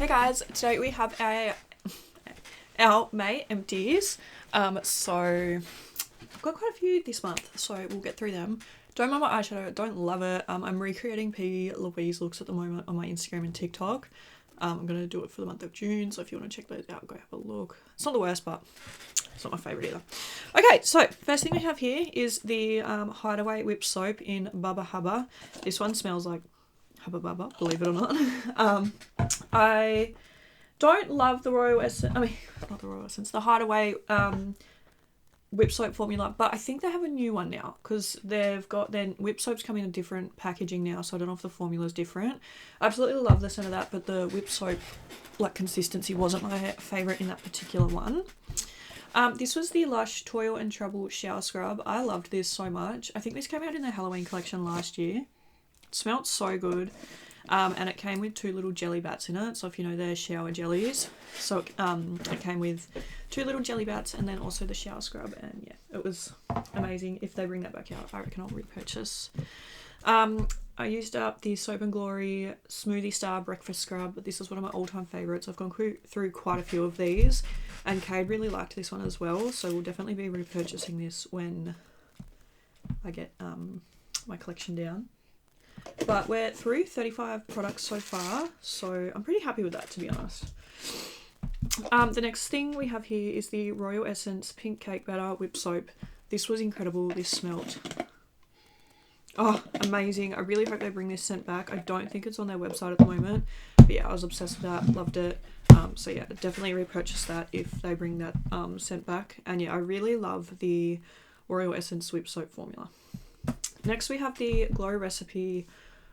Hey guys, today we have our May empties. So I've got quite a few this month, so we'll get through them. Don't mind my eyeshadow, don't love it. I'm recreating P. Louise looks at the moment on my Instagram and TikTok. I'm gonna do it for the month of June, so if you want to check those out, go have a look. It's not the worst, but it's not my favourite either. Okay, so first thing we have here is the Hideaway Whip Soap in Bubba Hubba. This one smells like Hubba Bubba, believe it or not. I don't love the Royal Essence, not the Royal Essence, the Hideaway whip soap formula, but I think they have a new one now because they've got their whip soaps coming in a different packaging now, so I don't know if the formula is different. I absolutely love the scent of that, but the whip soap like consistency wasn't my favourite in that particular one. This was the Lush Toil and Trouble Shower Scrub. I loved this so much. I think this came out in the Halloween collection last year. It smelled so good. And it came with 2 little jelly bats in it, so if you know they're shower jellies. So it came with 2 little jelly bats and then also the shower scrub, and yeah, it was amazing. If they bring that back out, I reckon I'll repurchase. I used up the Soap and Glory Smoothie Star Breakfast Scrub. This is one of my all-time favourites. I've gone through quite a few of these, and Cade really liked this one as well, so we'll definitely be repurchasing this when I get my collection down. But we're through 35 products so far, so I'm pretty happy with that, to be honest. The next thing we have here is the Royal Essence Pink Cake Batter Whip Soap. This was incredible. This smelt amazing. I really hope they bring this scent back. I don't think it's on their website at the moment, but yeah, I was obsessed with that, loved it. So yeah, definitely repurchase that if they bring that scent back. And yeah, I really love the Royal Essence Whip Soap formula. Next we have the Glow Recipe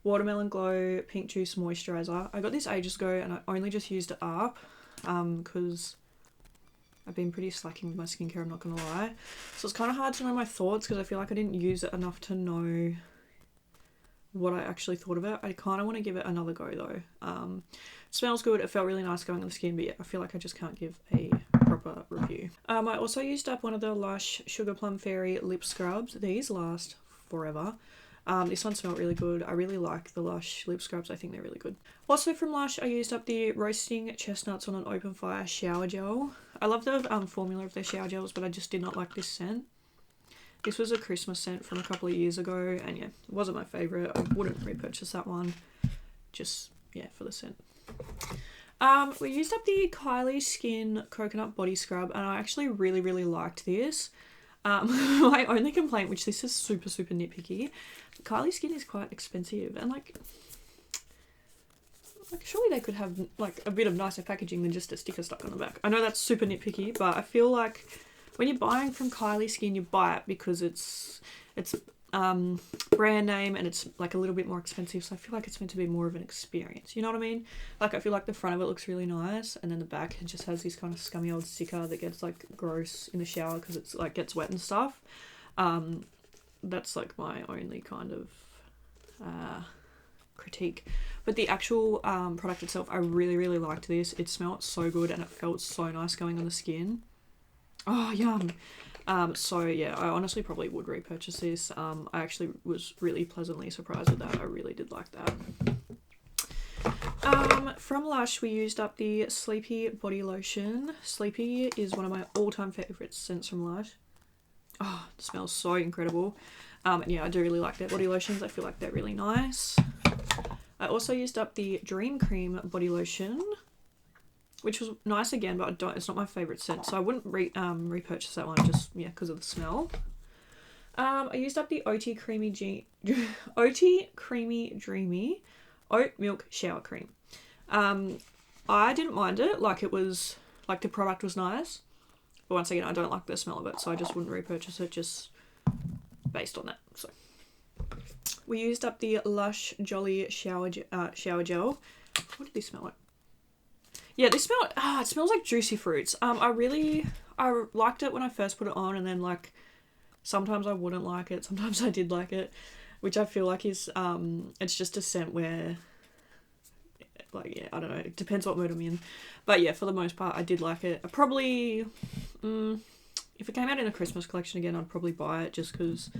Watermelon Glow Pink Juice Moisturiser. I got this ages ago and I only just used it up because I've been pretty slacking with my skincare, I'm not going to lie. So it's kind of hard to know my thoughts because I feel like I didn't use it enough to know what I actually thought of it. I kind of want to give it another go though. It smells good, it felt really nice going on the skin, but yeah, I feel like I just can't give a proper review. I also used up one of the Lush Sugar Plum Fairy lip scrubs. These last forever. This one smelled really good. I really like the Lush lip scrubs. I think they're really good. Also from Lush, I used up the Roasting Chestnuts on an Open Fire Shower Gel. I love the formula of their shower gels, but I just did not like this scent. This was a Christmas scent from a couple of years ago, and yeah, it wasn't my favourite. I wouldn't repurchase that one. Just, yeah, for the scent. We used up the Kylie Skin Coconut Body Scrub, and I actually really, really liked this. My only complaint, which this is super nitpicky, Kylie Skin is quite expensive, and like surely they could have like a bit of nicer packaging than just a sticker stuck on the back. I know that's super nitpicky, but I feel like when you're buying from Kylie Skin, you buy it because it's brand name and it's like a little bit more expensive, so I feel like it's meant to be more of an experience, you know what I mean? Like I feel like the front of it looks really nice, and then the back it just has this kind of scummy old sticker that gets like gross in the shower because it's like gets wet and stuff. That's like my only kind of critique, but the actual product itself, I really liked this. It smelled so good and it felt so nice going on the skin. Oh, yum. So yeah, I honestly probably would repurchase this. I actually was really pleasantly surprised with that. I really did like that. From Lush, we used up the Sleepy Body Lotion. Sleepy is one of my all-time favourite scents from Lush. Oh, it smells so incredible. And yeah, I do really like their body lotions. I feel like they're really nice. I also used up the Dream Cream Body Lotion, which was nice again, but it's not my favourite scent, so I wouldn't repurchase that one just, yeah, because of the smell. I used up the OT Creamy Dreamy Oat Milk Shower Cream. I didn't mind it, like it was, like the product was nice, but once again, I don't like the smell of it, so I just wouldn't repurchase it just based on that. So we used up the Lush Jolly Shower Gel. What did this smell like? Yeah, this smell, it smells like juicy fruits. I liked it when I first put it on, and then like sometimes I wouldn't like it, sometimes I did like it, which I feel like is it's just a scent where like, yeah, I don't know, it depends what mood I'm in, but yeah, for the most part I did like it. I probably if it came out in a Christmas collection again, I'd probably buy it just because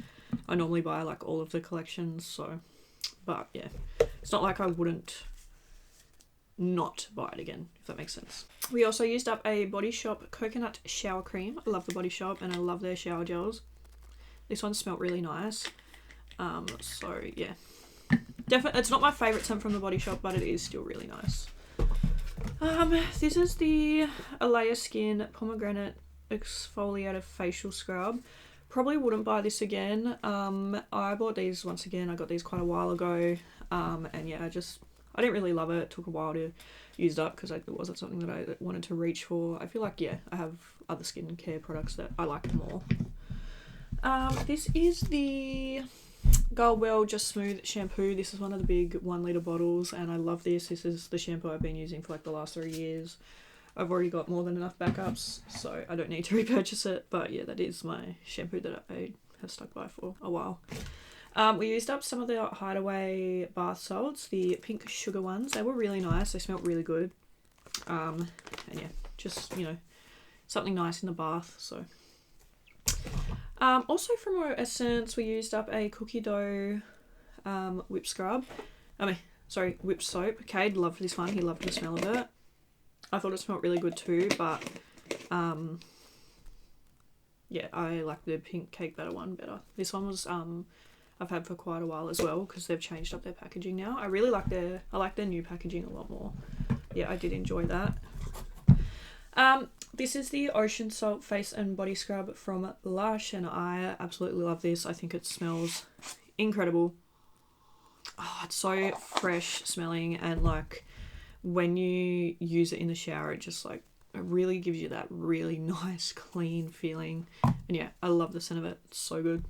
I normally buy like all of the collections, so, but yeah, it's not like I wouldn't not buy it again, if that makes sense. We also used up a Body Shop coconut shower cream. I love the Body Shop and I love their shower gels. This one smelled really nice. So yeah, definitely it's not my favorite scent from the Body Shop, but it is still really nice. This is the Alea Skin Pomegranate Exfoliator Facial Scrub. Probably wouldn't buy this again. I bought these once again. I got these quite a while ago. And yeah, I didn't really love it. It took a while to use it up because it wasn't something that I wanted to reach for. I feel like, yeah, I have other skincare products that I like more. This is the Girl Well Just Smooth shampoo. This is one of the big 1 litre bottles and I love this. This is the shampoo I've been using for like the last 3 years. I've already got more than enough backups, so I don't need to repurchase it. But yeah, that is my shampoo that I have stuck by for a while. We used up some of the Hideaway bath salts, the pink sugar ones. They were really nice. They smelled really good. And yeah, just, you know, something nice in the bath. So, also from our Essence, we used up a cookie dough whip scrub. Whip soap. Cade loved this one. He loved the smell of it. I thought it smelled really good too, but yeah, I like the pink cake batter one better. This one was I've had for quite a while as well because they've changed up their packaging now. I like their new packaging a lot more. Yeah, I did enjoy that. This is the Ocean Salt Face and Body Scrub from Lush and I absolutely love this. I think it smells incredible. Oh, it's so fresh smelling and like when you use it in the shower, it just like, it really gives you that really nice, clean feeling. And yeah, I love the scent of it. It's so good.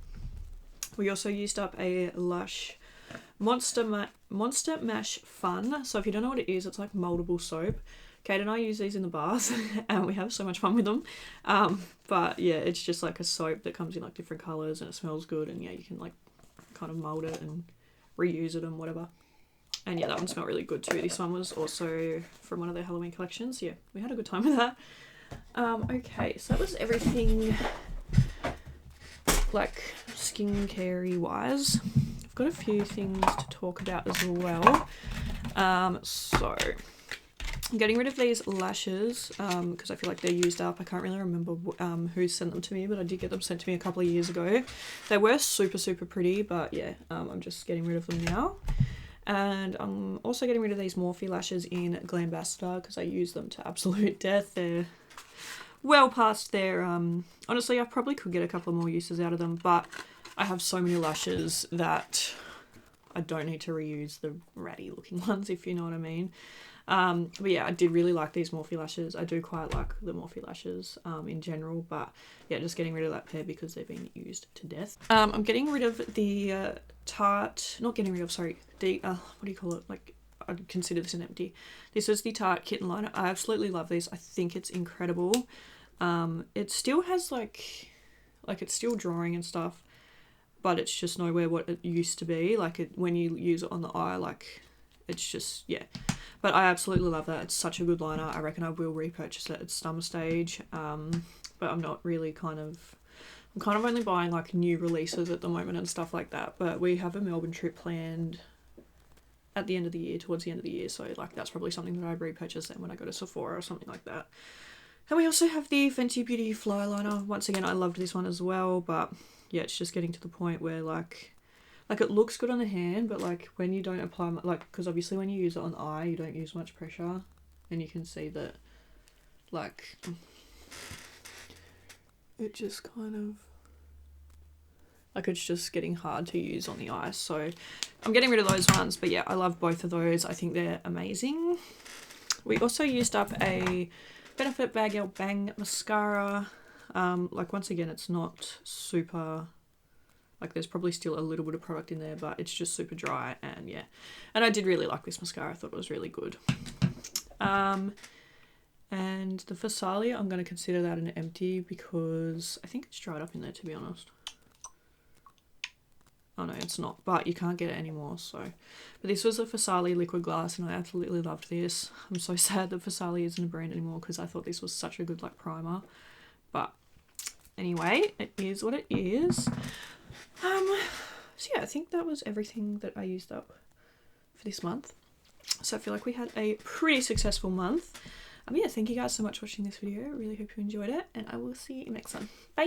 We also used up a Lush Monster Mash Fun. So if you don't know what it is, it's like moldable soap. Kate and I use these in the bath and we have so much fun with them. But yeah, it's just like a soap that comes in like different colours and it smells good. And yeah, you can like kind of mould it and reuse it and whatever. And yeah, that one smelled really good too. This one was also from one of their Halloween collections. Yeah, we had a good time with that. Okay, so that was everything like skincare-y wise. I've got a few things to talk about as well. So I'm getting rid of these lashes because I feel like they're used up. I can't really remember who sent them to me, but I did get them sent to me a couple of years ago. They were super, super pretty, but yeah, I'm just getting rid of them now. And I'm also getting rid of these Morphe lashes in Glambassador because I use them to absolute death. They're well past their, honestly, I probably could get a couple of more uses out of them, but I have so many lashes that I don't need to reuse the ratty looking ones, if you know what I mean. But yeah, I did really like these Morphe lashes. I do quite like the Morphe lashes in general, but yeah, just getting rid of that pair because they've been used to death. I'm getting rid of the Tarte, not getting rid of, sorry, the, what do you call it? Like, I'd consider this an empty. This is the Tarte Kitten Liner. I absolutely love this. I think it's incredible. It still has like it's still drawing and stuff, but it's just nowhere what it used to be. Like when you use it on the eye, like it's just, yeah. But I absolutely love that. It's such a good liner. I reckon I will repurchase it at some stage. But I'm not really I'm kind of only buying like new releases at the moment and stuff like that. But we have a Melbourne trip planned at the end of the year, towards the end of the year. So like that's probably something that I'd repurchase then when I go to Sephora or something like that. And we also have the Fenty Beauty Fly Liner. Once again, I loved this one as well. But yeah, it's just getting to the point where like it looks good on the hand, but like when you don't apply, like, because obviously when you use it on the eye, you don't use much pressure, and you can see that like it just kind of like it's just getting hard to use on the eye. So I'm getting rid of those ones, but yeah, I love both of those. I think they're amazing. We also used up a Benefit Bagel Bang mascara. Like once again, it's not super, like there's probably still a little bit of product in there, but it's just super dry. And yeah, and I did really like this mascara. I thought it was really good. And the Fasalia, I'm going to consider that an empty because I think it's dried up in there, to be honest. Oh no, it's not, but you can't get it anymore. So, but this was the Fasalia Liquid Glass and I absolutely loved this. I'm so sad that Fasalia isn't a brand anymore because I thought this was such a good like primer. But anyway, it is what it is. So yeah, I think that was everything that I used up for this month. So I feel like we had a pretty successful month. Yeah, thank you guys so much for watching this video. I really hope you enjoyed it, and I will see you next time. Bye!